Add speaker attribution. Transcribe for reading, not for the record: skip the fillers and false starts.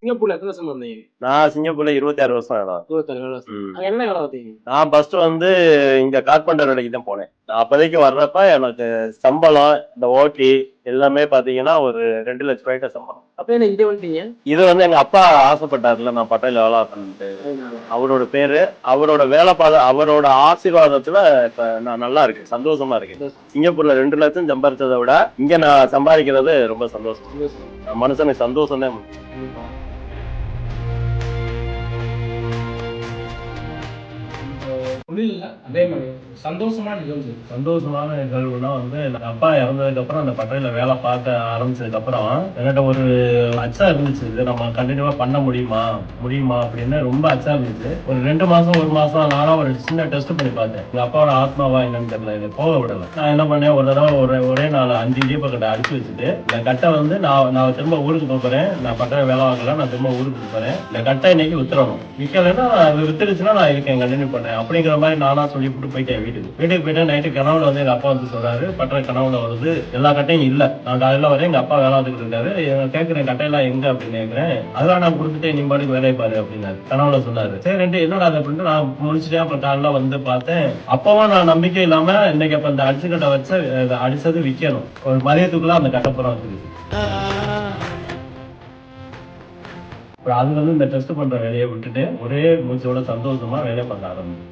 Speaker 1: சிங்கப்பூர்ல எத்தனை வருஷம் இருந்தீங்க?
Speaker 2: நான் சிங்கப்பூர்ல 26 வருஷம் ஆயிடும்.
Speaker 1: 26 வருஷம். அங்க என்ன வேலை பார்த்தீங்க?
Speaker 2: நான் ஃபர்ஸ்ட் வந்து இங்க கார்பெண்டர் வேலைக்கு தான் போனேன். நான் அப்போதைக்கு வர்றப்ப எனக்கு சம்பளம் இந்த ஓட்டி எல்லாமே பாத்தீங்கன்னா ஒரு 2 லட்சம் ரூபாய்க்கு சம்பளம்.
Speaker 1: அப்ப என்ன இங்க வந்துட்டீங்க?
Speaker 2: இது வந்து எங்க அப்பா ஆசைப்பட்டாருல நான் பட்டையில வேலை பண்ணிட்டு, அவரோட பேரு, அவரோட வேலை அவரோட ஆசீர்வாதத்துல இப்ப நான் நல்லா இருக்கேன், சந்தோஷமா இருக்கேன். சிங்கப்பூர்ல 2 லட்சம் சம்பாதிச்சதை விட இங்க நான் சம்பாதிக்கிறது ரொம்ப சந்தோஷம். மனுஷனுக்கு சந்தோஷம் தான்.
Speaker 1: தொழில்ல அதே மாதிரி சந்தோஷமான
Speaker 2: நிகழ்வுனா வந்து அப்பா இறந்ததுக்கு அப்புறம் அந்த பட்டையில வேலை பார்க்க ஆரம்பிச்சதுக்கு அப்புறம் என்கிட்ட ஒரு அச்சா இருந்துச்சு, இது நம்ம கண்டினியூவா பண்ண முடியுமா அப்படின்னு ரொம்ப அச்சா இருந்துச்சு. ஒரு 2 மாசம் 1 மாசம் நானும் ஒரு சின்ன டெஸ்ட் பண்ணி பார்த்தேன், எங்க அப்பாவோட ஆத்மாவா என்னன்னு தெரியல, இது போக விடல. நான் என்ன பண்ணேன், ஒரு தடவை ஒரே நாள் 5 இடியப்ப கட்டை அடிச்சு வச்சுட்டு இந்த கட்டை வந்து நான் திரும்ப ஊருக்கு போறேன், நான் பட்டையில வேலை வாங்கல, நான் திரும்ப ஊருக்கு போறேன், இந்த கட்டை இன்னைக்கு வித்துறணும், விற்கலைன்னா வித்துடுச்சுன்னா நான் இருக்கேன் கண்டினியூ பண்ணேன் அப்படிங்கிற மாதிரி நானா சொல்லி போயிட்டேன். வீட்டுக்கு போயிட்டு நைட்டு கனவுல வந்து எங்க அப்பா வந்து சொல்றாரு, பட்டறை கனவுல வருது, எல்லா கட்டையும் இல்ல, நான் காலையில வரேன், எங்க அப்பா வேலை வந்துட்டு இருக்காரு, கேட்கிறேன் கட்டையெல்லாம் எங்க அப்படின்னு கேட்கிறேன், அதெல்லாம் நான் கொடுத்துட்டேன், நீ பாட்டுக்கு வேலையை பாரு அப்படின்னாரு, கனவுல சொன்னாரு. சரி என்னடா அப்படின்ட்டு நான் முடிச்சுட்டேன். அப்புறம் காலையில வந்து பார்த்தேன், அப்பவும் நான் நம்பிக்கை இல்லாம இன்னைக்கு அப்ப இந்த அடிச்சு கட்டை வச்சு அடிச்சது விற்கணும், ஒரு மதியத்துக்குள்ள அந்த கட்டைப்புறம் வந்துருக்கு. அது வந்து இந்த டெஸ்ட் பண்ற வேலையை விட்டுட்டு ஒரே மூச்சோட சந்தோஷமா வேலை பண்ண ஆரம்பிச்சு.